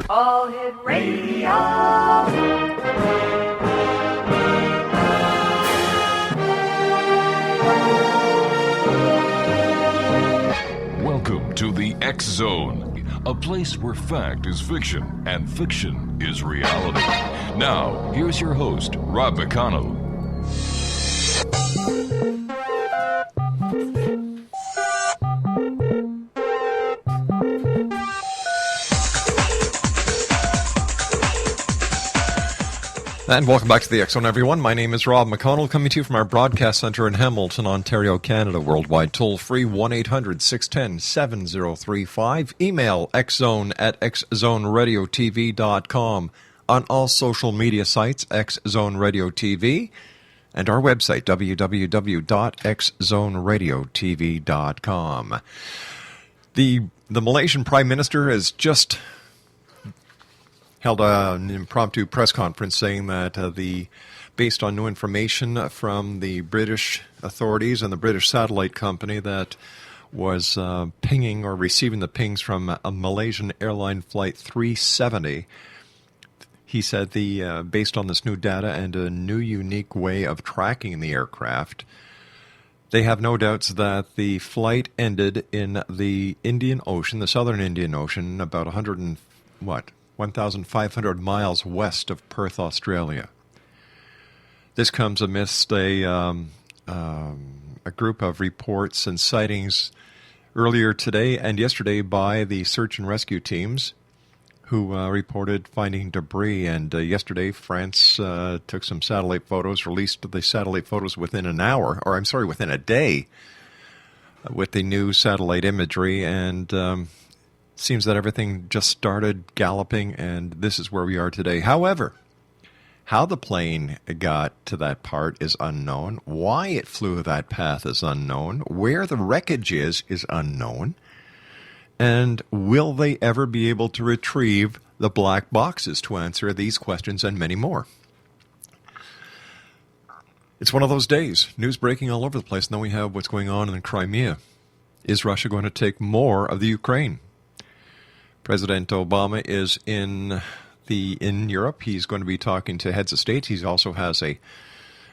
All Hit Radio. Welcome to the X Zone, a place where fact is fiction and fiction is reality. Now, here's your host, Rob McConnell. And welcome back to the X Zone, everyone. My name is Rob McConnell, coming to you from our broadcast center in Hamilton, Ontario, Canada. Worldwide toll-free, 1-800-610-7035. Email xzone@xzoneradiotv.com. On all social media sites, X Zone Radio TV. And our website, www.xzoneradiotv.com. The Malaysian Prime Minister has just held an impromptu press conference saying that based on new information from the British authorities and the British satellite company that was pinging or receiving the pings from a Malaysian airline flight 370, he said based on this new data and a new unique way of tracking the aircraft, they have no doubts that the flight ended in the Indian Ocean, the southern Indian Ocean, about 1,500 miles west of Perth, Australia. This comes amidst a group of reports and sightings earlier today and yesterday by the search and rescue teams who reported finding debris. And yesterday, France took some satellite photos, released the satellite photos within a day with the new satellite imagery, and seems that everything just started galloping, and this is where we are today. However, how the plane got to that part is unknown. Why it flew that path is unknown. Where the wreckage is unknown. And will they ever be able to retrieve the black boxes to answer these questions and many more? It's one of those days. News breaking all over the place. Now we have what's going on in Crimea. Is Russia going to take more of the Ukraine? President Obama is in Europe. He's going to be talking to heads of state. He also has a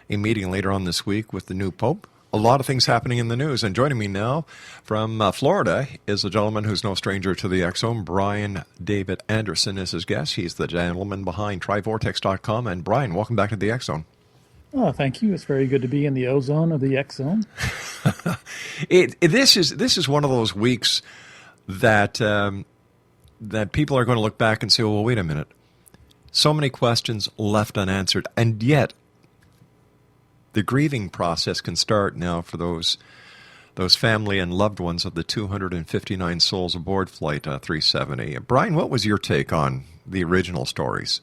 meeting later on this week with the new Pope. A lot of things happening in the news. And joining me now from Florida is a gentleman who's no stranger to the X Zone. Brian David Anderson is his guest. He's the gentleman behind TriVortex.com. And Brian, welcome back to the X Zone. Oh, thank you. It's very good to be in the ozone of the X Zone. This is one of those weeks that people are going to look back and say, well, wait a minute. So many questions left unanswered. And yet, the grieving process can start now for those family and loved ones of the 259 souls aboard Flight 370. Brian, what was your take on the original stories?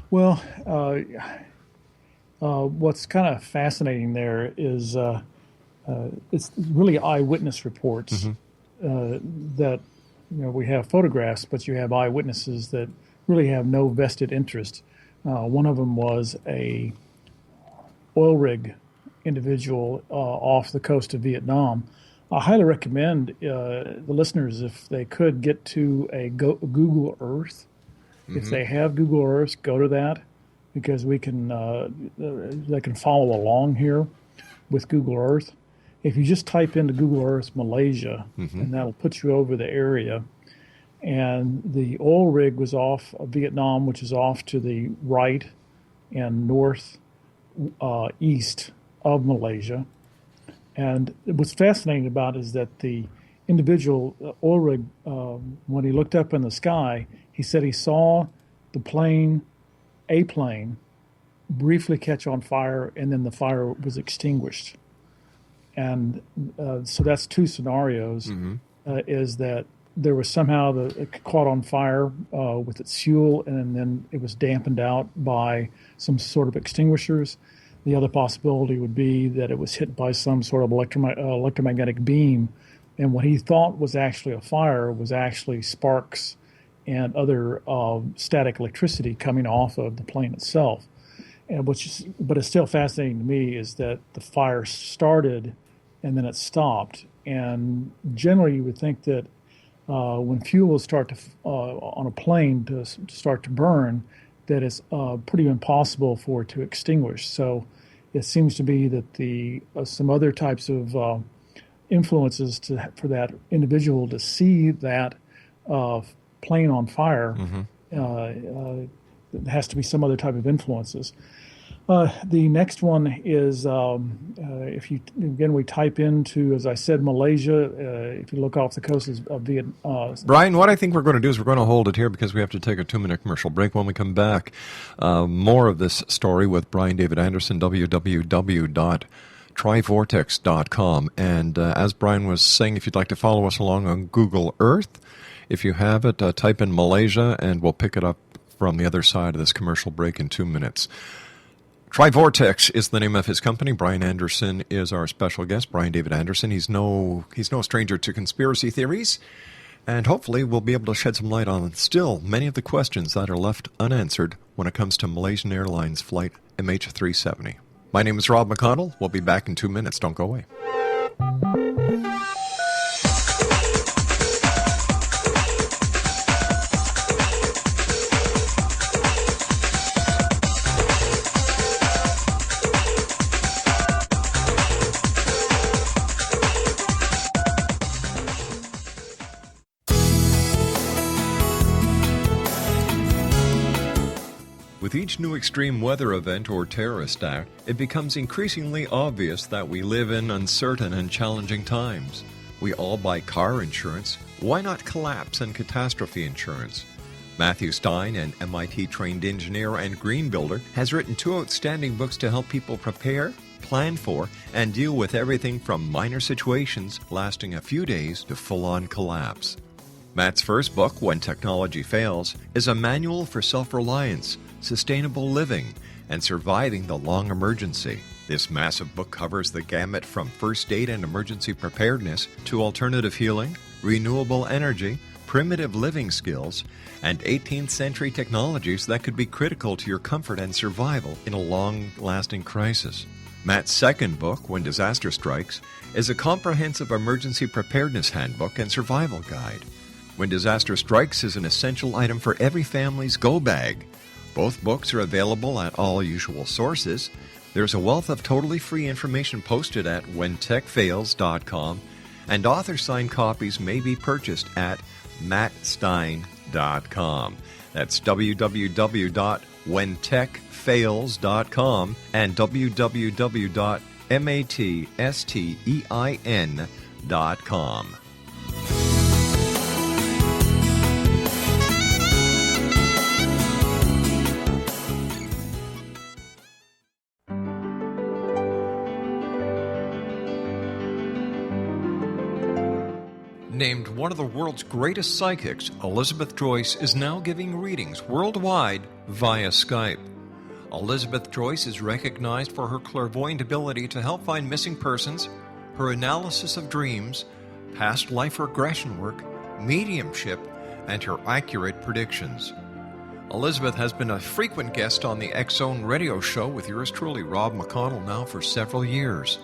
Well, what's kind of fascinating there is it's really eyewitness reports that, we have photographs, but you have eyewitnesses that really have no vested interest. One of them was a oil rig individual off the coast of Vietnam. I highly recommend the listeners, if they could, get to a Google Earth. If they have Google Earth, go to that, because they can follow along here with Google Earth. If you just type into Google Earth Malaysia, and that'll put you over the area. And the oil rig was off of Vietnam, which is off to the right and north east of Malaysia. And what's fascinating about it is that the individual oil rig, when he looked up in the sky, he said he saw a plane briefly catch on fire, and then the fire was extinguished. And so that's two scenarios, is that there was somehow it caught on fire with its fuel, and then it was dampened out by some sort of extinguishers. The other possibility would be that it was hit by some sort of electromagnetic beam, and what he thought was actually a fire was actually sparks and other static electricity coming off of the plane itself. And but it's still fascinating to me is that the fire started and then it stopped. And generally you would think that when fuel will start to on a plane to start to burn, that it's pretty impossible for it to extinguish. So it seems to be that the some other types of influences for that individual to see that plane on fire. It has to be some other type of influences. The next one is if you again we type into, as I said, Malaysia. If you look off the coast of Vietnam. Brian, what I think we're going to do is we're going to hold it here because we have to take a 2-minute commercial break. When we come back, more of this story with Brian David Anderson, www.trivortex.com. And as Brian was saying, if you'd like to follow us along on Google Earth, if you have it, type in Malaysia, and we'll pick it up from the other side of this commercial break in 2 minutes. Trivortex is the name of his company. Brian Anderson is our special guest. Brian David Anderson. He's no stranger to conspiracy theories, and hopefully we'll be able to shed some light on still many of the questions that are left unanswered when it comes to Malaysian Airlines flight MH370. My name is Rob McConnell. We'll be back in 2 minutes. Don't go away. With each new extreme weather event or terrorist act, it becomes increasingly obvious that we live in uncertain and challenging times. We all buy car insurance. Why not collapse and catastrophe insurance? Matthew Stein, an MIT-trained engineer and green builder, has written 2 outstanding books to help people prepare, plan for, and deal with everything from minor situations lasting a few days to full-on collapse. Matt's first book, When Technology Fails, is a manual for self-reliance, sustainable living, and surviving the long emergency. This massive book covers the gamut from first aid and emergency preparedness to alternative healing, renewable energy, primitive living skills, and 18th century technologies that could be critical to your comfort and survival in a long-lasting crisis. Matt's second book, When Disaster Strikes, is a comprehensive emergency preparedness handbook and survival guide. When Disaster Strikes is an essential item for every family's go bag. Both books are available at all usual sources. There's a wealth of totally free information posted at whentechfails.com, and author-signed copies may be purchased at mattstein.com. That's www.whentechfails.com and www.mattstein.com. Named one of the world's greatest psychics, Elizabeth Joyce is now giving readings worldwide via Skype. Elizabeth Joyce is recognized for her clairvoyant ability to help find missing persons, her analysis of dreams, past life regression work, mediumship, and her accurate predictions. Elizabeth has been a frequent guest on the X-Zone radio show with yours truly, Rob McConnell, now for several years.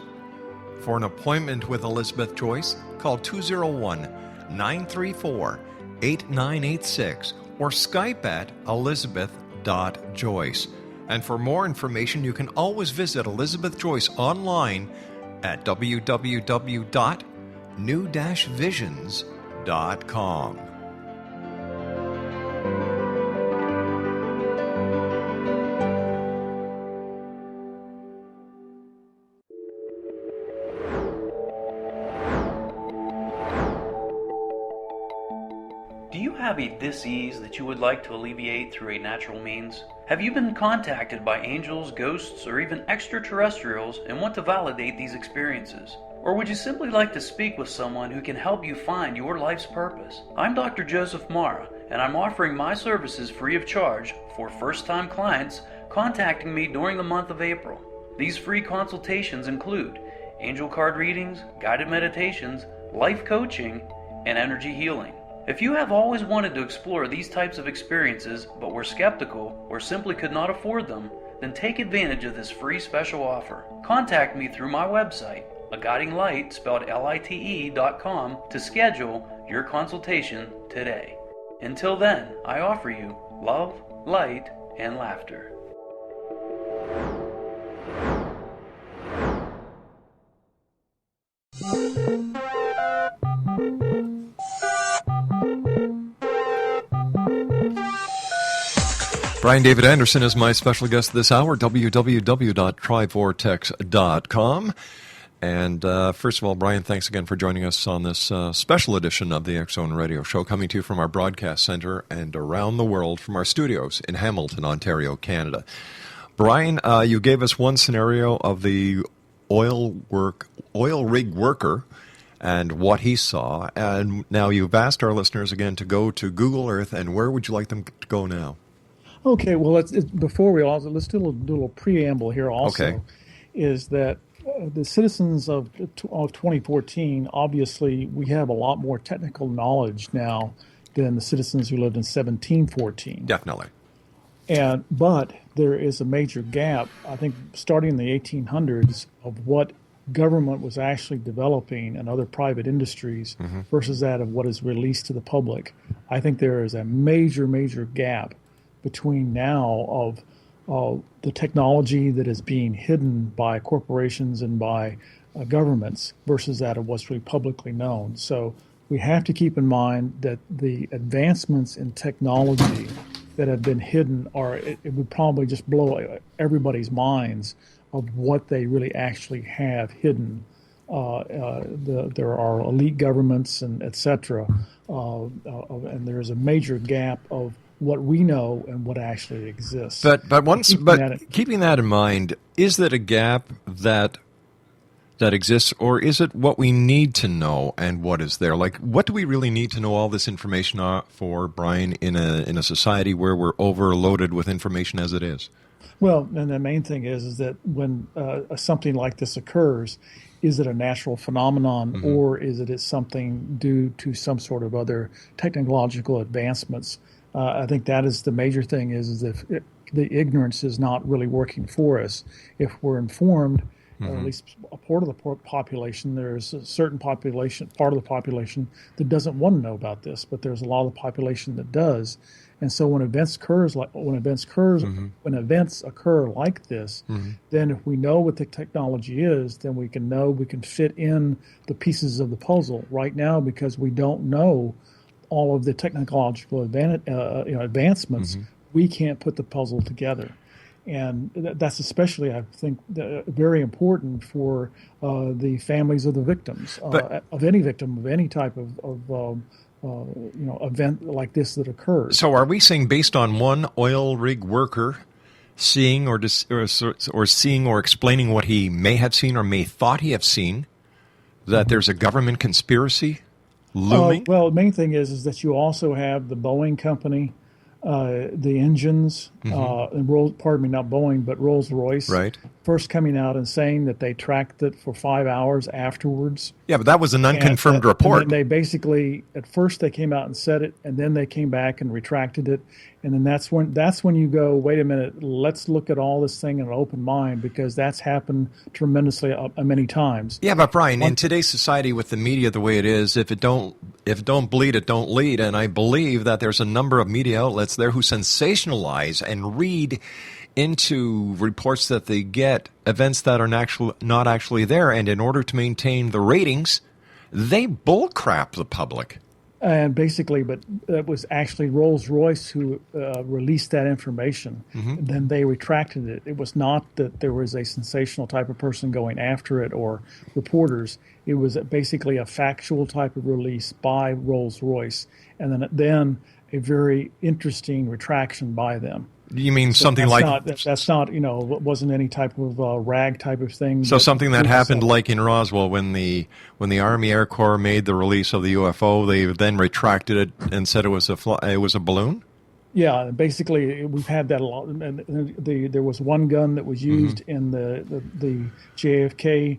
For an appointment with Elizabeth Joyce, call 201-934-8986 or Skype at elizabeth.joyce. And for more information, you can always visit Elizabeth Joyce online at www.new-visions.com. Do you have a dis-ease that you would like to alleviate through a natural means? Have you been contacted by angels, ghosts, or even extraterrestrials and want to validate these experiences? Or would you simply like to speak with someone who can help you find your life's purpose? I'm Dr. Joseph Mara, and I'm offering my services free of charge for first-time clients contacting me during the month of April. These free consultations include angel card readings, guided meditations, life coaching, and energy healing. If you have always wanted to explore these types of experiences but were skeptical or simply could not afford them, then take advantage of this free special offer. Contact me through my website, a guiding light spelled LITE.com to schedule your consultation today. Until then, I offer you love, light, and laughter. Brian David Anderson is my special guest this hour, www.trivortex.com. And first of all, Brian, thanks again for joining us on this special edition of the X-Zone Radio Show, coming to you from our broadcast center and around the world from our studios in Hamilton, Ontario, Canada. Brian, you gave us one scenario of the oil rig worker and what he saw. And now you've asked our listeners again to go to Google Earth, and where would you like them to go now? Okay, well, let's do a little preamble here also. Okay. Is that the citizens of 2014, obviously, we have a lot more technical knowledge now than the citizens who lived in 1714. Definitely. But there is a major gap, I think, starting in the 1800s, of what government was actually developing and other private industries versus that of what is released to the public. I think there is a major gap between now of the technology that is being hidden by corporations and by governments versus that of what's really publicly known. So we have to keep in mind that the advancements in technology that have been hidden it would probably just blow everybody's minds of what they really actually have hidden. There are elite governments and et cetera, and there's a major gap of what we know and what actually exists. But keeping that in mind, is that a gap that exists, or is it what we need to know and what is there? Like, what do we really need to know all this information for, Brian, in a society where we're overloaded with information as it is? Well, and the main thing is that when something like this occurs, is it a natural phenomenon or is it something due to some sort of other technological advancements? I think that is the major thing is if the ignorance is not really working for us. If we're informed, at least a part of the population, there's a certain part of the population that doesn't want to know about this, but there's a lot of the population that does. And so when events occur like this, then if we know what the technology is, then we can fit in the pieces of the puzzle. Right now, because we don't know all of the technological advancements, we can't put the puzzle together. And that's especially, I think, very important for the families of the victims, of any victim of any type of event like this that occurs. So are we saying based on one oil rig worker seeing or seeing or explaining what he may have seen or may thought he have seen, that there's a government conspiracy looming? Well, the main thing is that you also have the Boeing company, the engines, not Boeing, but Rolls-Royce, right, first coming out and saying that they tracked it for 5 hours afterwards. Yeah, but that was an unconfirmed report. And they basically, at first they came out and said it, and then they came back and retracted it. And then that's when you go, wait a minute, let's look at all this thing in an open mind, because that's happened tremendously many times. Yeah, but Brian, in today's society with the media the way it is, if it don't bleed, it don't lead. And I believe that there's a number of media outlets there who sensationalize and read into reports that they get events that are not actually there, and in order to maintain the ratings, they bullcrap the public. And basically, but it was actually Rolls-Royce who released that information. And then they retracted it. It was not that there was a sensational type of person going after it or reporters. It was basically a factual type of release by Rolls-Royce, and then a very interesting retraction by them. You mean something like... That's not, wasn't any type of rag type of thing. So something that happened like in Roswell when the Army Air Corps made the release of the UFO, they then retracted it and said it was a balloon? Yeah, basically we've had that a lot. And there was one gun that was used in the JFK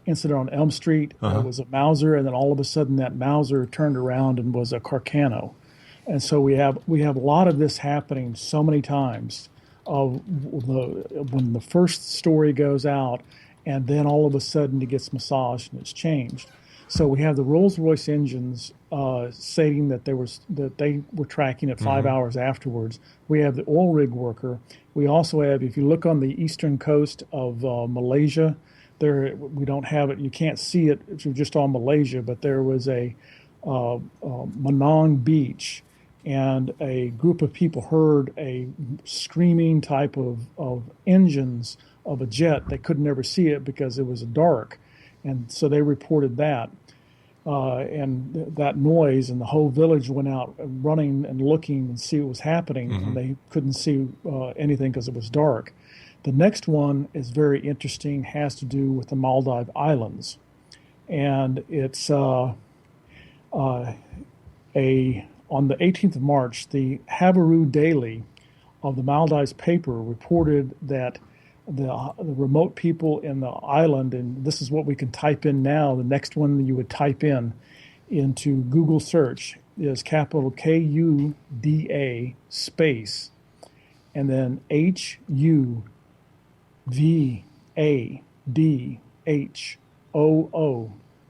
incident on Elm Street. It was a Mauser, and then all of a sudden that Mauser turned around and was a Carcano. And so we have a lot of this happening so many times. When the first story goes out, and then all of a sudden it gets massaged and it's changed. So we have the Rolls-Royce engines stating that they were tracking it 5 hours afterwards. We have the oil rig worker. We also have, if you look on the eastern coast of Malaysia, there we don't have it. You can't see it if you're just on Malaysia, but there was a Manong Beach, and a group of people heard a screaming type of engines of a jet. They could never see it because it was dark, and so they reported that. And that noise, and the whole village went out running and looking and see what was happening, and they couldn't see anything because it was dark. The next one is very interesting, has to do with the Maldive Islands, and it's on the 18th of March, the Haveru Daily of the Maldives paper reported that the remote people in the island, and this is what we can type in now, the next one that you would type in into Google search is capital KUDA space, and then HUVADHOO,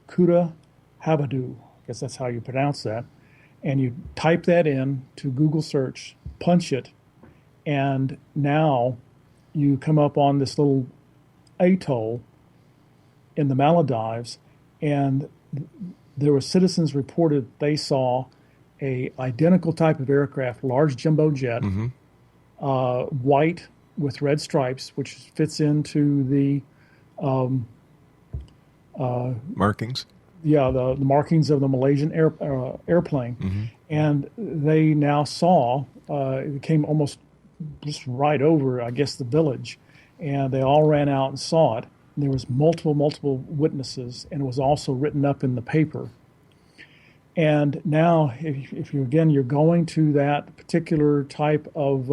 Kuta Havadu, I guess that's how you pronounce that, and you type that in to Google search, punch it, and now you come up on this little atoll in the Maldives, and there were citizens reported they saw a identical type of aircraft, large jumbo jet, white with red stripes, which fits into the markings. Yeah, the markings of the Malaysian airplane, and they now saw it came almost just right over, I guess, the village, and they all ran out and saw it. And there was multiple witnesses, and it was also written up in the paper. And now, if you're going to that particular type of,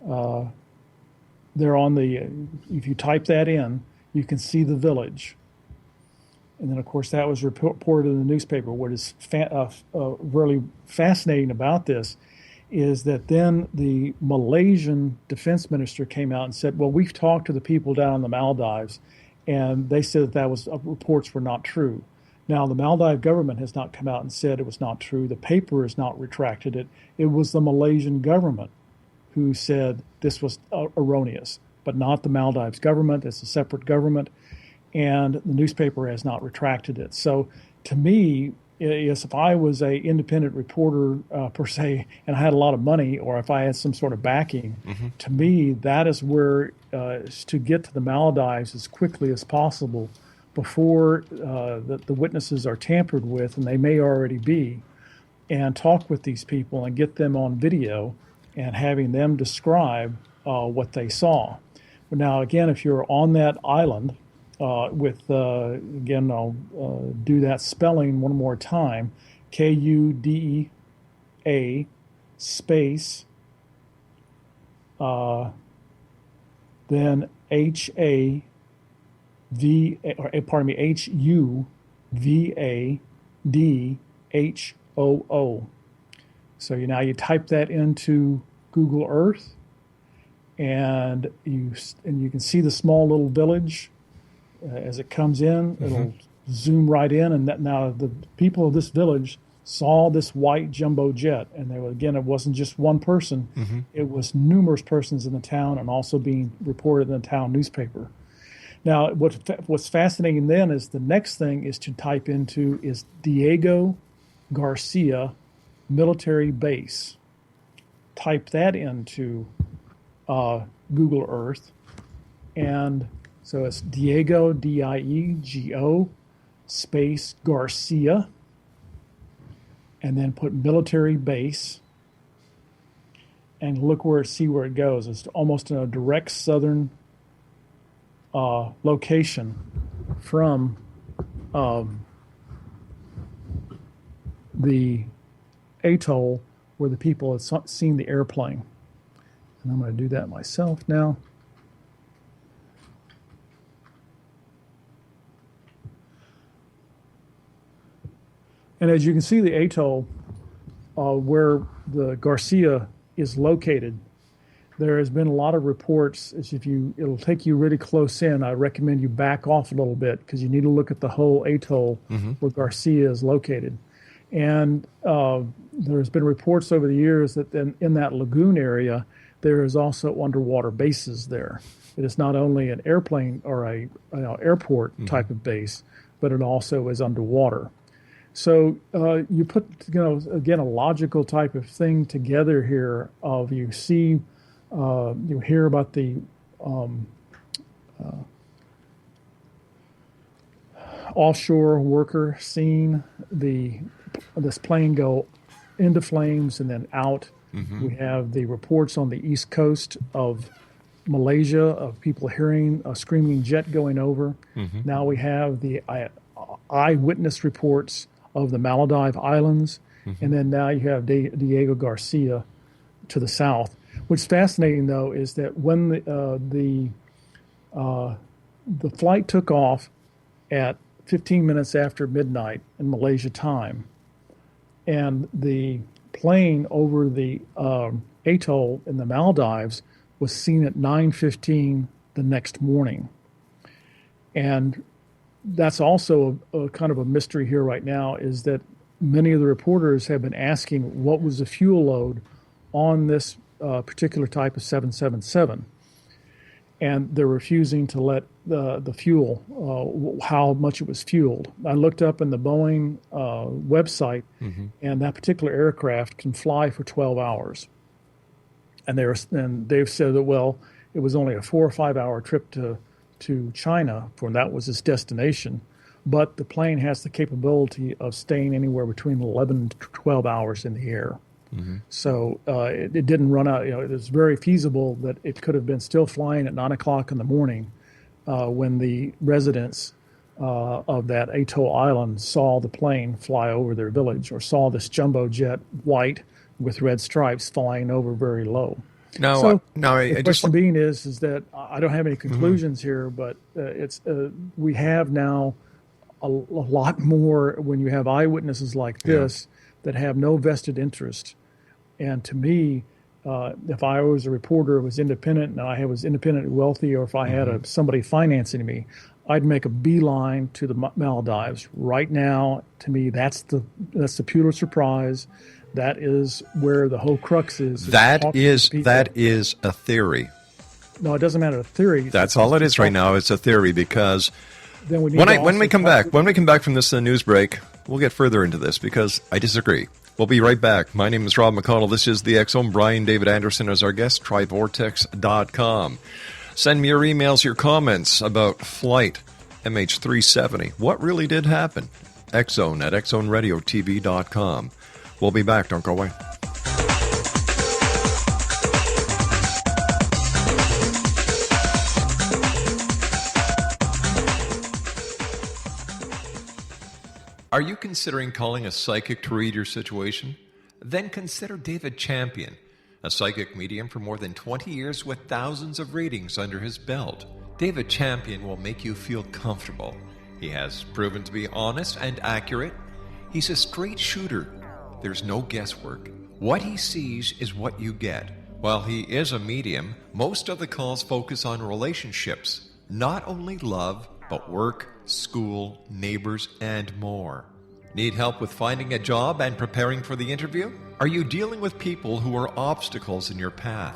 if you type that in, you can see the village. And then, of course, that was reported in the newspaper. What is really fascinating about this is that then the Malaysian defense minister came out and said, well, we've talked to the people down in the Maldives, and they said that reports were not true. Now, the Maldive government has not come out and said it was not true. The paper has not retracted it. It was the Malaysian government who said this was erroneous, but not the Maldives government. It's a separate government, and the newspaper has not retracted it. So to me, yes, if I was an independent reporter per se, and I had a lot of money, or if I had some sort of backing, to me that is where to get to the Maldives as quickly as possible before the witnesses are tampered with, and they may already be, and talk with these people and get them on video and having them describe what they saw. But now, again, if you're on that island, again, I'll do that spelling one more time, KUDA space, then HUVADHOO. So you type that into Google Earth, and you can see the small little village. As it comes in, it'll zoom right in, and now the people of this village saw this white jumbo jet, and it wasn't just one person; it was numerous persons in the town, and also being reported in the town newspaper. Now, what's fascinating then is the next thing is to type into is Diego Garcia military base. Type that into Google Earth, and so it's Diego, Diego, space Garcia, and then put military base, and see where it goes. It's almost in a direct southern location from the atoll where the people had seen the airplane. And I'm going to do that myself now. And as you can see, the atoll where the Garcia is located, there has been a lot of reports. It'll take you really close in. I recommend you back off a little bit because you need to look at the whole atoll where Garcia is located. And there's been reports over the years that in that lagoon area, there is also underwater bases there. It is not only an airplane or a airport type of base, but it also is underwater. So you put, again, a logical type of thing together here of you see, you hear about the offshore worker seeing this plane go into flames and then out. We have the reports on the East Coast of Malaysia of people hearing a screaming jet going over. Now we have the eyewitness reports of the Maldive Islands, and then now you have Diego Garcia to the south. What's fascinating, though, is that when the flight took off at 15 minutes after midnight in Malaysia time, and the plane over the atoll in the Maldives was seen at 9:15 the next morning. And that's also a kind of a mystery here right now, is that many of the reporters have been asking what was the fuel load on this particular type of 777. And they're refusing to let the fuel, how much it was fueled. I looked up in the Boeing website, and that particular aircraft can fly for 12 hours. And they've said that, well, it was only a 4 or 5 hour trip to China, for that was its destination. But the plane has the capability of staying anywhere between 11 to 12 hours in the air. So it didn't run out. It was very feasible that it could have been still flying at 9 o'clock in the morning when the residents of that atoll island saw the plane fly over their village, or saw this jumbo jet, white with red stripes, flying over very low. The question being is that I don't have any conclusions here, but we have now a lot more when you have eyewitnesses like this that have no vested interest. And to me, if I was a reporter who was independent and I was independently wealthy, or if I had somebody financing me, I'd make a beeline to the Maldives right now. To me, that's the Pulitzer Prize. That is where the whole crux is. That is a theory. No, it doesn't matter. A theory. That's all it is right now. It's a theory, because then when we come back from this news break, we'll get further into this, because I disagree. We'll be right back. My name is Rob McConnell. This is the X-Zone. Brian David Anderson is our guest. TriVortex.com. Send me your emails, your comments about Flight MH370. What really did happen? X-Zone at XZoneRadioTV.com. We'll be back. Don't go away. Are you considering calling a psychic to read your situation? Then consider David Champion, a psychic medium for more than 20 years with thousands of readings under his belt. David Champion will make you feel comfortable. He has proven to be honest and accurate. He's a straight shooter. There's no guesswork. What he sees is what you get. While he is a medium, most of the calls focus on relationships, not only love, but work, school, neighbors, and more. Need help with finding a job and preparing for the interview? Are you dealing with people who are obstacles in your path?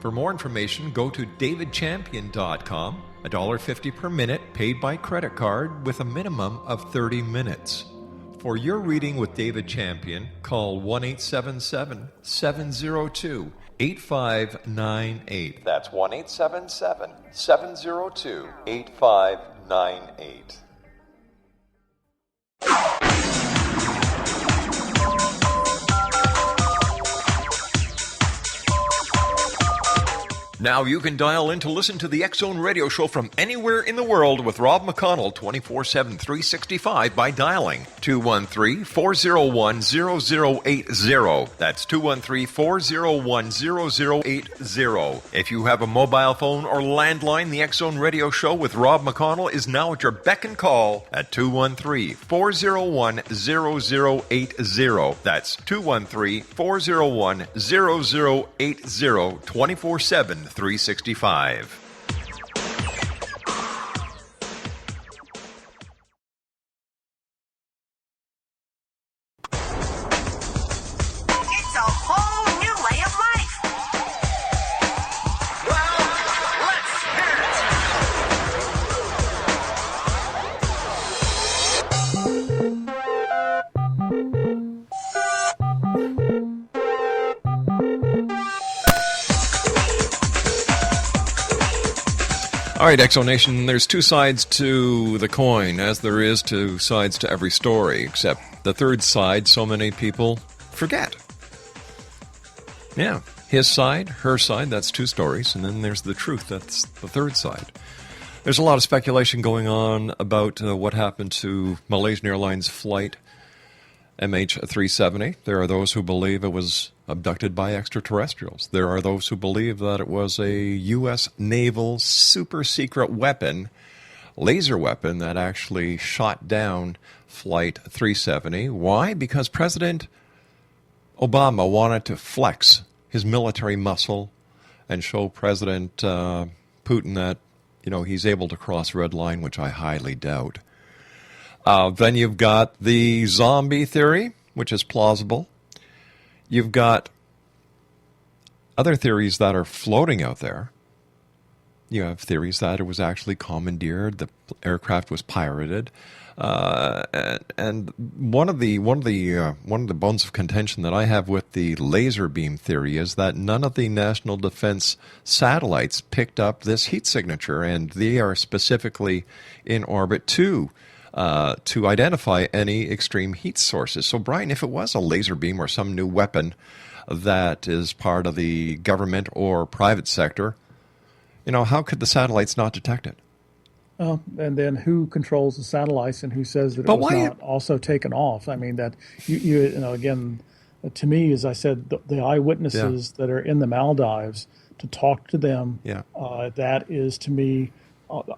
For more information, go to davidchampion.com, $1.50 per minute, paid by credit card with a minimum of 30 minutes. For your reading with David Champion, call 1-877-702-8598. That's 1-877-702-8598. Now you can dial in to listen to the X Zone Radio Show from anywhere in the world with Rob McConnell 24/7, 365 by dialing 213-401-0080. That's 213-401-0080. If you have a mobile phone or landline, the X Zone Radio Show with Rob McConnell is now at your beck and call at 213-401-0080. That's 213-401-0080, 24/7, 365. It's a whole new way of life. Well, let's hear All right, Exonation, there's two sides to the coin, as there is two sides to every story, except the third side so many people forget. Yeah, his side, her side, that's two stories, and then there's the truth, that's the third side. There's a lot of speculation going on about what happened to Malaysian Airlines flight MH370. There are those who believe it was abducted by extraterrestrials. There are those who believe that it was a U.S. naval super-secret weapon, laser weapon, that actually shot down Flight 370. Why? Because President Obama wanted to flex his military muscle and show President Putin that, he's able to cross a red line, which I highly doubt. Then you've got the zombie theory, which is plausible. You've got other theories that are floating out there. You have theories that it was actually commandeered, the aircraft was pirated, and one of the bones of contention that I have with the laser beam theory is that none of the national defense satellites picked up this heat signature, and they are specifically in orbit to identify any extreme heat sources. So, Brian, if it was a laser beam or some new weapon that is part of the government or private sector, how could the satellites not detect it? And then who controls the satellites and who says that it was not also taken off? I mean, that again, to me, as I said, the eyewitnesses that are in the Maldives, to talk to them, that is, to me,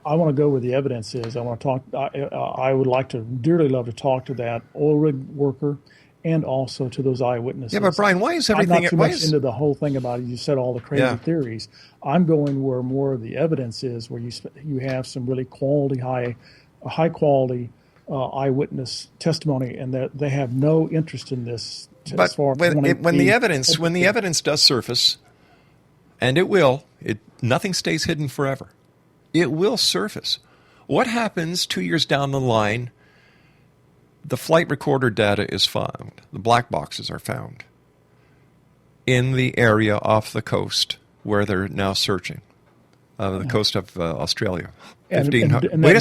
I want to go where the evidence is. I want to talk. I would like to dearly love to talk to that oil rig worker, and also to those eyewitnesses. Yeah, but Brian, why is everything? I'm not too much into the whole thing about it. You said all the crazy theories. I'm going where more of the evidence is, where you have some really high quality eyewitness testimony, and that they have no interest in this. But when the evidence does surface, and it will, nothing stays hidden forever. It will surface. What happens 2 years down the line? The flight recorder data is found. The black boxes are found in the area off the coast where they're now searching, the coast of Australia. Wait a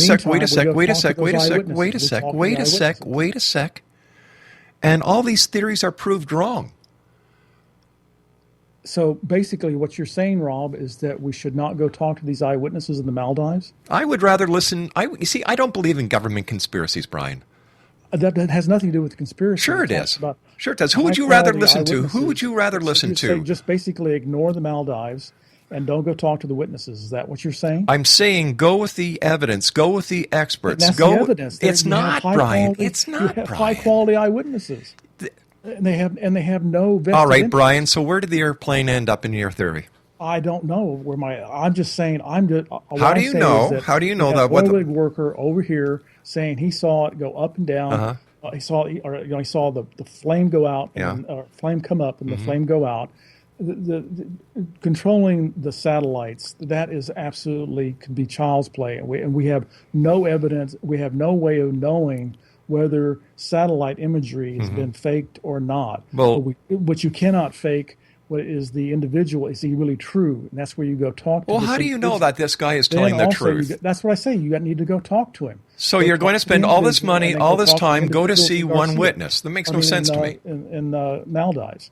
sec. And all these theories are proved wrong. So basically what you're saying, Rob, is that we should not go talk to these eyewitnesses in the Maldives? I would rather listen. I don't believe in government conspiracies, Brian. That has nothing to do with the conspiracy. Sure it is. Sure it does. Who would you rather listen to? Who would you rather listen to? Just basically ignore the Maldives and don't go talk to the witnesses. Is that what you're saying? I'm saying go with the evidence. Go with the experts. That's the evidence. It's not, Brian. It's not, Brian. You have high-quality eyewitnesses. And they have no vested All right, interest. Brian. So where did the airplane end up in your theory? I don't know I'm just saying. How do you know? How do you know that? What rig worker over here saying he saw it go up and down. He saw the flame go out, or flame come up, and the flame go out. The controlling the satellites, that is absolutely could be child's play, and we have no evidence. We have no way of knowing whether satellite imagery has been faked or not. Well, but you cannot fake what is the individual. Is he really true? And that's where you go talk to. Well, how do you know that this guy is telling the truth? That's what I say. You need to go talk to him. So you're going to spend all this money, all this time, go to see one witness. That makes no sense to me. In Maldives.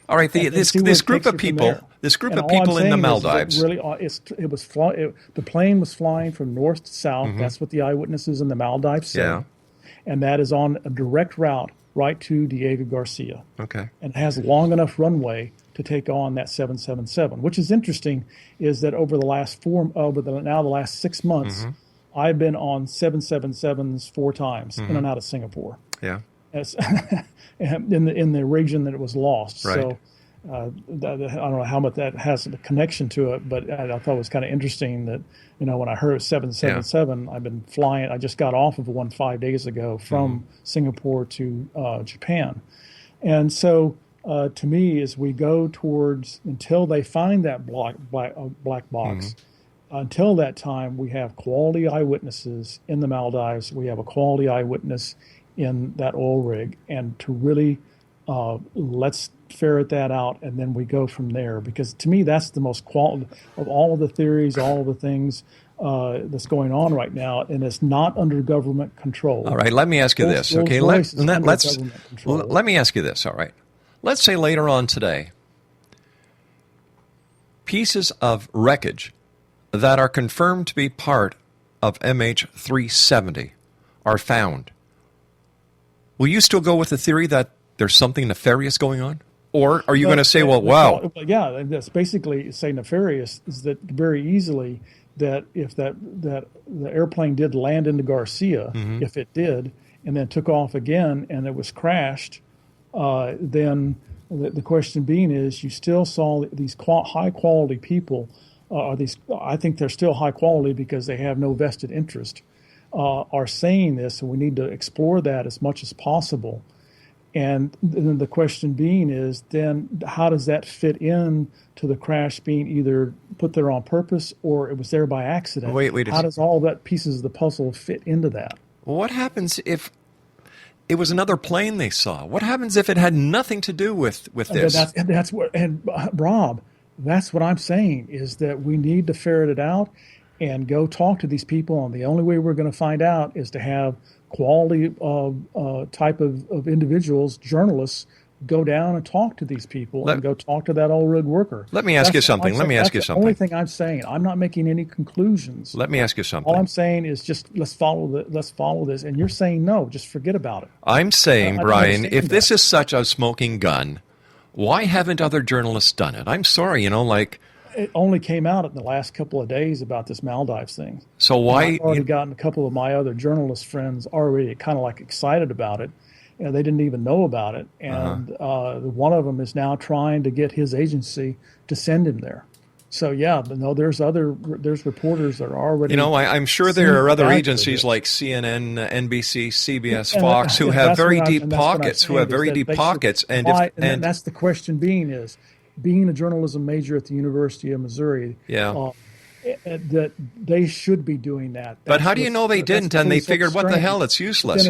All right, this group of people, This group And of all I'm people in the saying is that Maldives. really, the plane was flying from north to south. That's what the eyewitnesses in the Maldives said. Yeah. And that is on a direct route right to Diego Garcia. Okay. And has long enough runway to take on that 777. Which is interesting, is that over the last 6 months, I've been on 777s 4 times in and out of Singapore. Yeah. As in the region that it was lost. Right. So I don't know how much that has a connection to it, but I thought it was kind of interesting that, when I heard 777, I've been flying. I just got off of one 5 days ago from Singapore to Japan. And so to me, as we go towards, until they find that black box, until that time, we have quality eyewitnesses in the Maldives. We have a quality eyewitness in that oil rig, and to really let's ferret that out, and then we go from there. Because to me, that's the most quality of all of the theories, all of the things that's going on right now, and it's not under government control. All right, let me ask you this. Okay, let me ask you this. All right, let's say later on today, pieces of wreckage that are confirmed to be part of MH370 are found. Will you still go with the theory that there's something nefarious going on? Or are you going to say, well, wow. Yeah, that's basically, say nefarious, is that very easily that if that the airplane did land into Garcia, if it did, and then took off again and it was crashed, then the question being is, you still saw these high-quality people, I think they're still high quality because they have no vested interest, are saying this, and we need to explore that as much as possible. And then the question being is, then how does that fit in to the crash being either put there on purpose or it was there by accident? How does all that pieces of the puzzle fit into that? What happens if it was another plane they saw? What happens if it had nothing to do with this? Rob, that's what I'm saying, is that we need to ferret it out and go talk to these people. And the only way we're going to find out is to have quality type of individuals, journalists, go down and talk to these people and go talk to that old rig worker. Let me ask you something. That's the only thing I'm saying. I'm not making any conclusions. Let me ask you something. All I'm saying is just let's follow this. And you're saying no, just forget about it. I'm saying, Brian, if this is such a smoking gun, why haven't other journalists done it? I'm sorry, It only came out in the last couple of days about this Maldives thing. So why? I've already gotten a couple of my other journalist friends already kind of like excited about it. They didn't even know about it. And one of them is now trying to get his agency to send him there. So, yeah, but no, there's reporters that are already. I'm sure there are other agencies like CNN, NBC, CBS, Fox who have very deep pockets, And that's the question being a journalism major at the University of Missouri. Yeah. That they should be doing that. But how do you know they didn't? And they figured, what the hell, it's useless,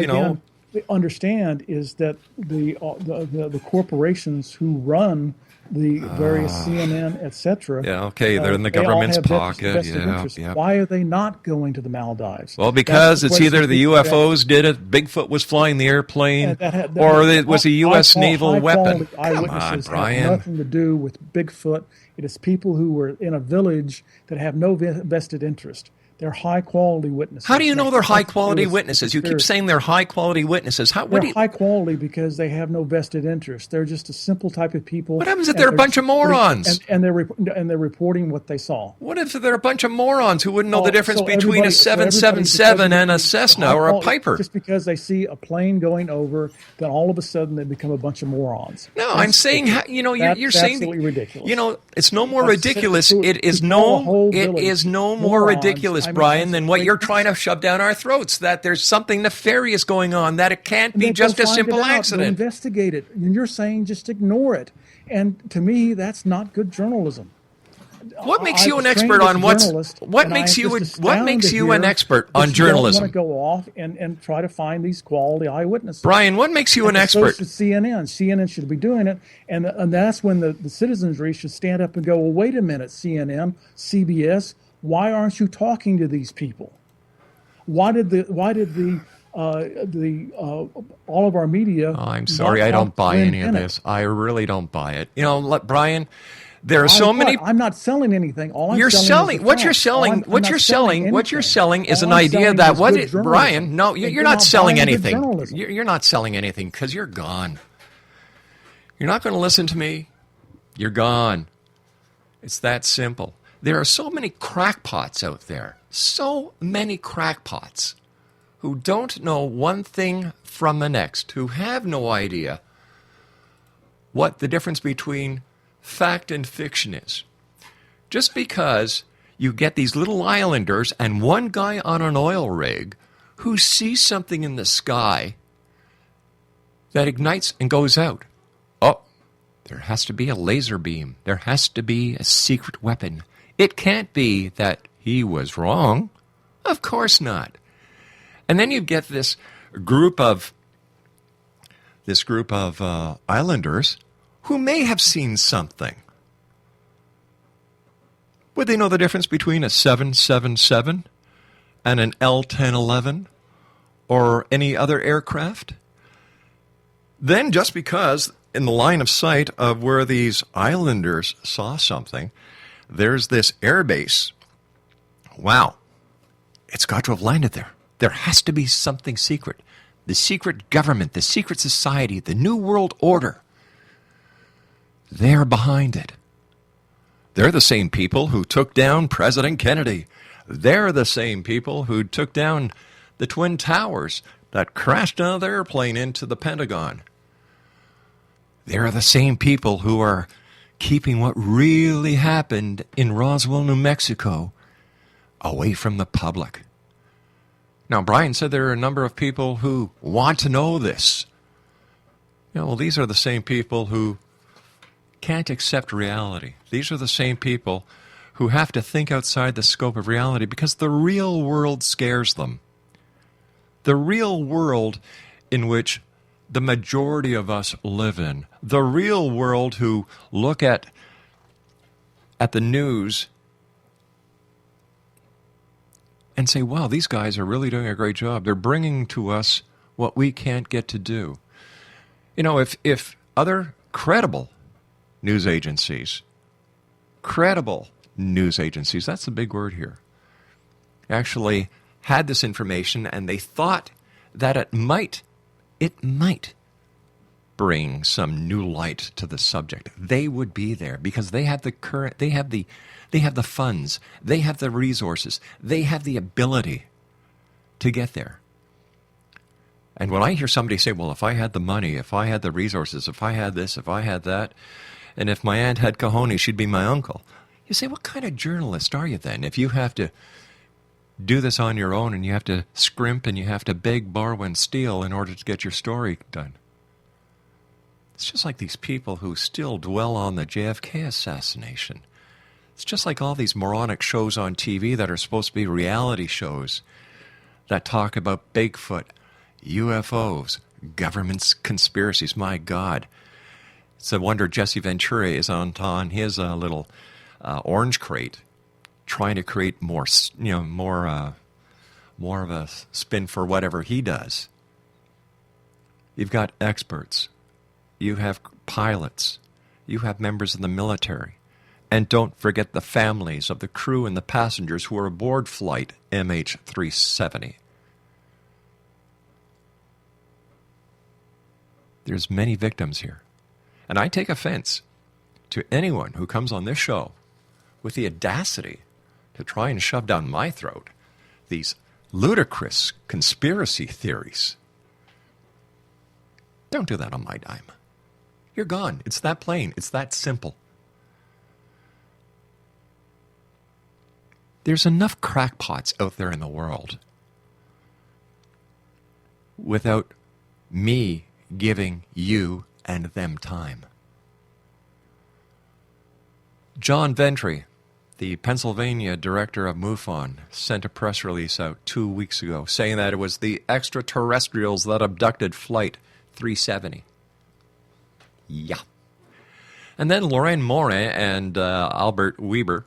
Understand is that the corporations who run the various CNN, etc. Yeah, okay, they're in the government's pocket. Yeah. Why are they not going to the Maldives? Well, because it's either the UFOs did it, Bigfoot was flying the airplane, or it was a U.S. naval weapon. Come on, Brian. Have nothing to do with Bigfoot. It is people who were in a village that have no vested interest. They're high-quality witnesses. How do you know they're high-quality witnesses? You keep saying they're high-quality witnesses. They're high-quality because they have no vested interest. They're just a simple type of people. What happens if they're a bunch of morons? And they're reporting what they saw. What if they're a bunch of morons who wouldn't know the difference between a 777 and a Cessna or a Piper? Just because they see a plane going over, then all of a sudden they become a bunch of morons. No, I'm saying, you're saying, absolutely ridiculous. It's no more ridiculous. It is no more ridiculous, Brian, than what you're trying to shove down our throats, that there's something nefarious going on, that it can't be just a simple accident. Go investigate it. And you're saying just ignore it. And to me, that's not good journalism. What makes you an expert on what makes you an expert on journalism? I want to go off and try to find these quality eyewitnesses. Brian, what makes you an expert? So should CNN. CNN should be doing it, and that's when the citizenry should stand up and go, well, wait a minute, CNN, CBS, why aren't you talking to these people? Why did all of our media? Oh, I'm sorry, I don't buy any of this. I really don't buy it. Brian, There are so many. I'm not selling anything. All I'm You're selling. selling. What you're selling. What you're selling. What you're selling is an idea that what it, Brian. No, you're not selling anything. You're not selling anything because you're gone. You're not going to listen to me. You're gone. It's that simple. There are so many crackpots out there. So many crackpots who don't know one thing from the next, who have no idea what the difference between fact and fiction is. Just because you get these little islanders and one guy on an oil rig who sees something in the sky that ignites and goes out. Oh, there has to be a laser beam. There has to be a secret weapon. It can't be that he was wrong. Of course not. And then you get this group of islanders who may have seen something. Would they know the difference between a 777 and an L-1011 or any other aircraft? Then just because in the line of sight of where these islanders saw something, there's this airbase. Wow. It's got to have landed there. There has to be something secret. The secret government, the secret society, the New World Order. They're behind it. They're the same people who took down President Kennedy. They're the same people who took down the Twin Towers that crashed out of the airplane into the Pentagon. They're the same people who are keeping what really happened in Roswell, New Mexico, away from the public. Now, Brian said there are a number of people who want to know this. Well, these are the same people who can't accept reality. These are the same people who have to think outside the scope of reality because the real world scares them. The real world in which the majority of us live in. The real world who look at the news and say, wow, these guys are really doing a great job. They're bringing to us what we can't get to do. You know, if other credible news agencies, that's the big word here, actually had this information and they thought that it might bring some new light to the subject, they would be there because they have the funds, they have the resources, they have the ability to get there. And when I hear somebody say, well, if I had the money, if I had the resources, if I had this, if I had that, and if my aunt had cojones, she'd be my uncle. You say, what kind of journalist are you then? If you have to do this on your own and you have to scrimp and you have to beg, borrow, and steal in order to get your story done. It's just like these people who still dwell on the JFK assassination. It's just like all these moronic shows on TV that are supposed to be reality shows that talk about Bigfoot, UFOs, government's conspiracies. My God. It's a wonder Jesse Ventura is on his little orange crate trying to create more of a spin for whatever he does. You've got experts. You have pilots. You have members of the military. And don't forget the families of the crew and the passengers who are aboard flight MH370. There's many victims here. And I take offense to anyone who comes on this show with the audacity to try and shove down my throat these ludicrous conspiracy theories. Don't do that on my dime. You're gone. It's that plain. It's that simple. There's enough crackpots out there in the world without me giving you and them time. John Ventry, the Pennsylvania director of MUFON, sent a press release out 2 weeks ago saying that it was the extraterrestrials that abducted Flight 370. Yeah. And then Lorraine Morin and Albert Weber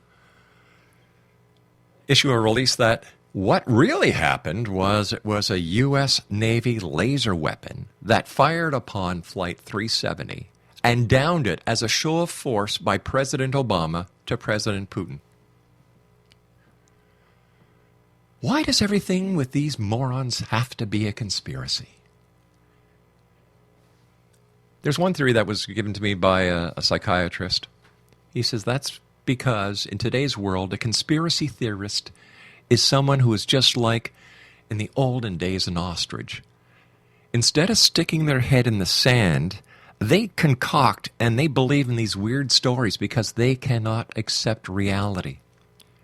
issue a release that what really happened was it was a U.S. Navy laser weapon that fired upon Flight 370 and downed it as a show of force by President Obama to President Putin. Why does everything with these morons have to be a conspiracy? There's one theory that was given to me by a psychiatrist. He says that's because in today's world, a conspiracy theorist is someone who is just like in the olden days an ostrich. Instead of sticking their head in the sand, they concoct and they believe in these weird stories because they cannot accept reality.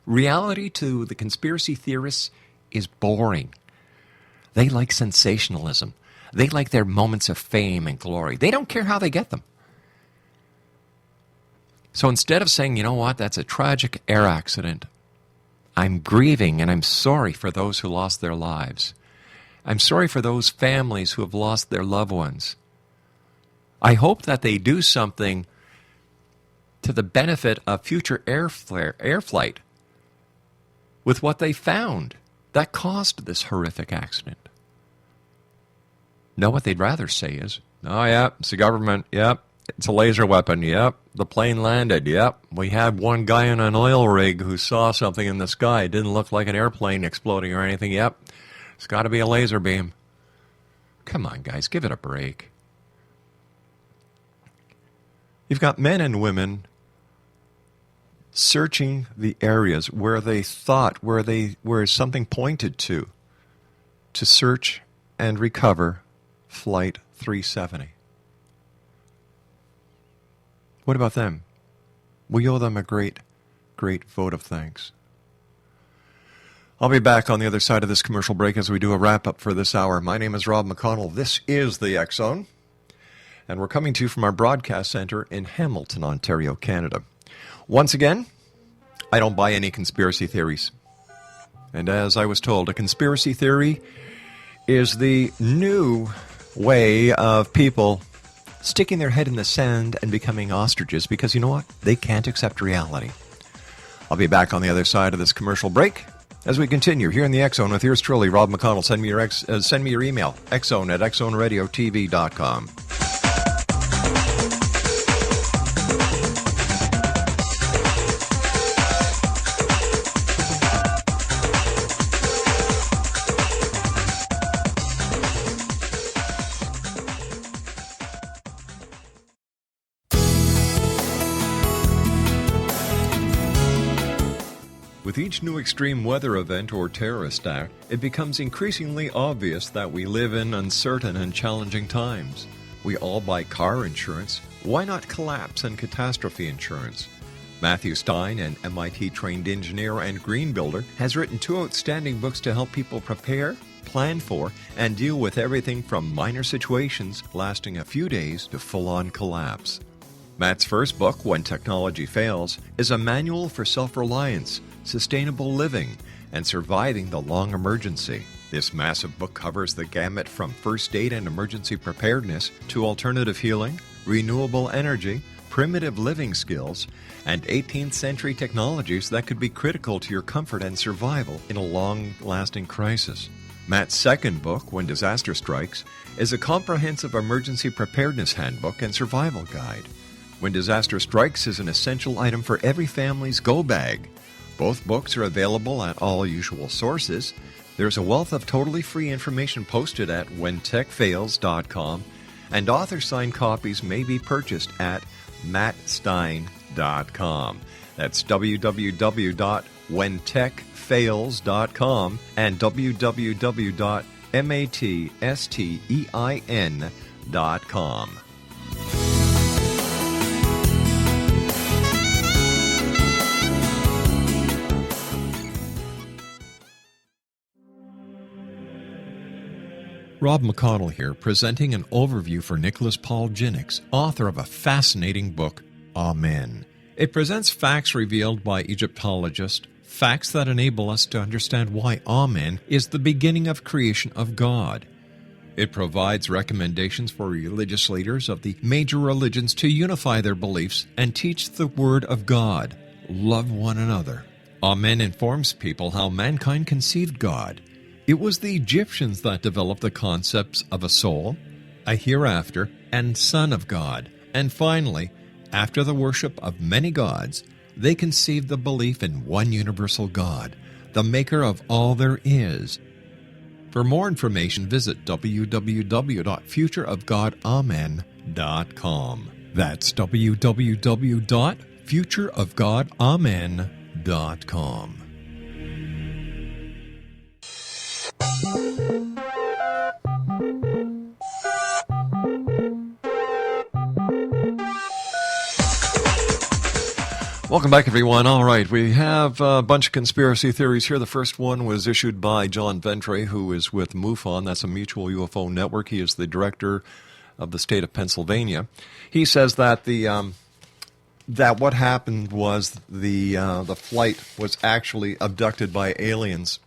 Reality to the conspiracy theorists is boring. They like sensationalism. They like their moments of fame and glory. They don't care how they get them. So instead of saying, you know what, that's a tragic air accident, I'm grieving and I'm sorry for those who lost their lives. I'm sorry for those families who have lost their loved ones. I hope that they do something to the benefit of future air flight with what they found that caused this horrific accident. No, what they'd rather say is, oh, yeah, it's the government, yep, it's a laser weapon, yep, the plane landed, yep, we had one guy in an oil rig who saw something in the sky. It didn't look like an airplane exploding or anything, yep, it's got to be a laser beam. Come on, guys, give it a break. You've got men and women searching the areas where they thought, where something pointed to search and recover Flight 370. What about them? We owe them a great, great vote of thanks. I'll be back on the other side of this commercial break as we do a wrap-up for this hour. My name is Rob McConnell. This is the X Zone, and we're coming to you from our broadcast center in Hamilton, Ontario, Canada. Once again, I don't buy any conspiracy theories. And as I was told, a conspiracy theory is the new way of people sticking their head in the sand and becoming ostriches because, you know what? They can't accept reality. I'll be back on the other side of this commercial break as we continue here in the X Zone with yours truly, Rob McConnell. Send me your email, xzone@xzoneradiotv.com. With each new extreme weather event or terrorist act, it becomes increasingly obvious that we live in uncertain and challenging times. We all buy car insurance. Why not collapse and catastrophe insurance? Matthew Stein, an MIT-trained engineer and green builder, has written 2 outstanding books to help people prepare, plan for, and deal with everything from minor situations lasting a few days to full-on collapse. Matt's first book, When Technology Fails, is a manual for self-reliance, sustainable living, and surviving the long emergency. This massive book covers the gamut from first aid and emergency preparedness to alternative healing, renewable energy, primitive living skills, and 18th century technologies that could be critical to your comfort and survival in a long-lasting crisis. Matt's second book, When Disaster Strikes, is a comprehensive emergency preparedness handbook and survival guide. When Disaster Strikes is an essential item for every family's go bag. Both books are available at all usual sources. There's a wealth of totally free information posted at whentechfails.com, and author-signed copies may be purchased at mattstein.com. That's www.whentechfails.com and www.mattstein.com. Rob McConnell here, presenting an overview for Nicholas Paul Jennings, author of a fascinating book, Amen. It presents facts revealed by Egyptologists, facts that enable us to understand why Amen is the beginning of creation of God. It provides recommendations for religious leaders of the major religions to unify their beliefs and teach the Word of God. Love one another. Amen informs people how mankind conceived God. It was the Egyptians that developed the concepts of a soul, a hereafter, and Son of God. And finally, after the worship of many gods, they conceived the belief in one universal God, the maker of all there is. For more information, visit www.futureofgodamen.com. That's www.futureofgodamen.com. Welcome back, everyone. All right, we have a bunch of conspiracy theories here. The first one was issued by John Ventre, who is with MUFON. That's a mutual UFO network. He is the director of the state of Pennsylvania. He says that that what happened was the flight was actually abducted by aliens.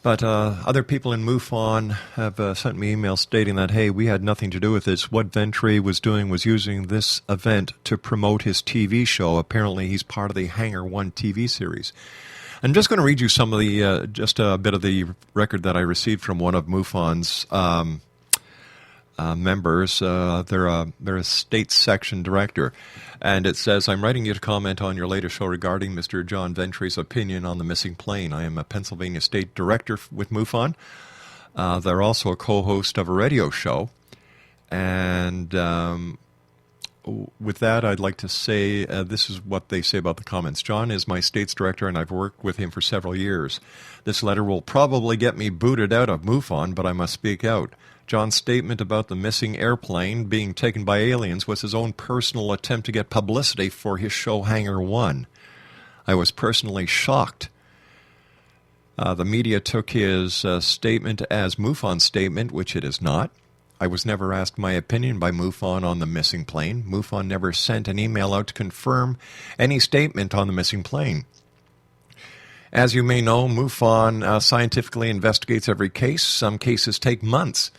But other people in MUFON have sent me emails stating that, hey, we had nothing to do with this. What Ventre was doing was using this event to promote his TV show. Apparently, he's part of the Hangar 1 TV series. I'm just going to read you some of the, just a bit of the record that I received from one of MUFON's members. They're a state section director. And it says, I'm writing you to comment on your latest show regarding Mr. John Ventre's opinion on the missing plane. I am a Pennsylvania state director with MUFON. They're also a co-host of a radio show. And with that, I'd like to say this is what they say about the comments. John is my state's director, and I've worked with him for several years. This letter will probably get me booted out of MUFON, but I must speak out. John's statement about the missing airplane being taken by aliens was his own personal attempt to get publicity for his show Hangar 1. I was personally shocked. The media took his statement as MUFON's statement, which it is not. I was never asked my opinion by MUFON on the missing plane. MUFON never sent an email out to confirm any statement on the missing plane. As you may know, MUFON scientifically investigates every case. Some cases take months.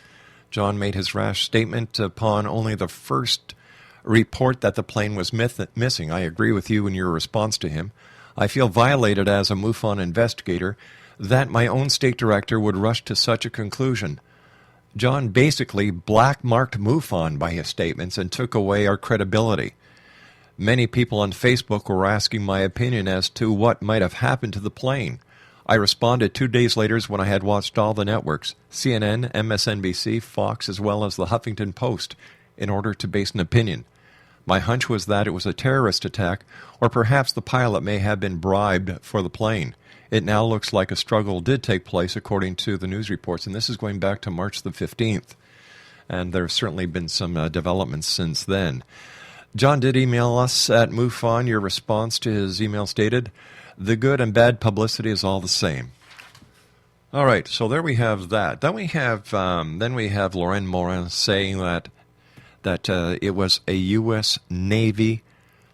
John made his rash statement upon only the first report that the plane was missing. I agree with you in your response to him. I feel violated as a MUFON investigator that my own state director would rush to such a conclusion. John basically black-marked MUFON by his statements and took away our credibility. Many people on Facebook were asking my opinion as to what might have happened to the plane. I responded 2 days later when I had watched all the networks, CNN, MSNBC, Fox, as well as the Huffington Post, in order to base an opinion. My hunch was that it was a terrorist attack, or perhaps the pilot may have been bribed for the plane. It now looks like a struggle did take place, according to the news reports, and this is going back to March the 15th. And there have certainly been some developments since then. John did email us at MUFON. Your response to his email stated, the good and bad publicity is all the same. All right, so there we have that. Then we have Loren Morin saying that it was a U.S. Navy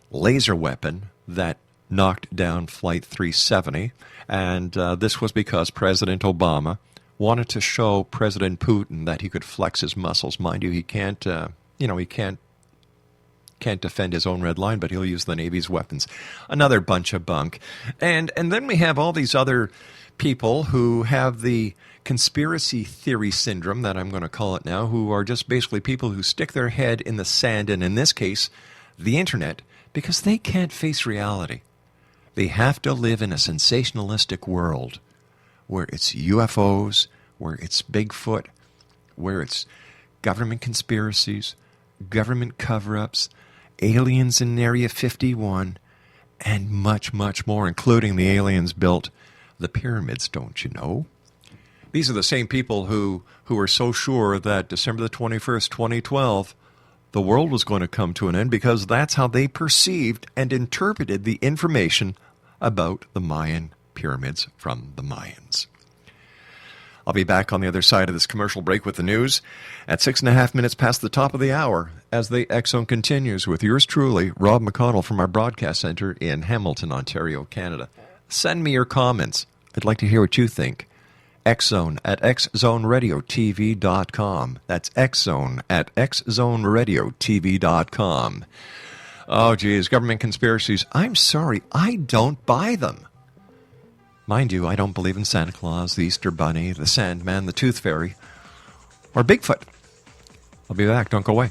laser weapon that knocked down Flight 370, and this was because President Obama wanted to show President Putin that he could flex his muscles. Mind you, he can't defend his own red line, but he'll use the Navy's weapons. Another bunch of bunk. And then we have all these other people who have the conspiracy theory syndrome, that I'm going to call it now, who are just basically people who stick their head in the sand, and in this case, the internet, because they can't face reality. They have to live in a sensationalistic world where it's UFOs, where it's Bigfoot, where it's government conspiracies, government cover-ups, aliens in Area 51, and much, much more, including the aliens built the pyramids, don't you know? These are the same people who are so sure that December the 21st, 2012, the world was going to come to an end, because that's how they perceived and interpreted the information about the Mayan pyramids from the Mayans. I'll be back on the other side of this commercial break with the news at 6.5 minutes past the top of the hour as the X Zone continues with yours truly, Rob McConnell, from our broadcast center in Hamilton, Ontario, Canada. Send me your comments. I'd like to hear what you think. X-Zone at xzoneradiotv.com. That's X-Zone at xzoneradiotv.com. Oh, geez, government conspiracies. I'm sorry, I don't buy them. Mind you, I don't believe in Santa Claus, the Easter Bunny, the Sandman, the Tooth Fairy, or Bigfoot. I'll be back. Don't go away.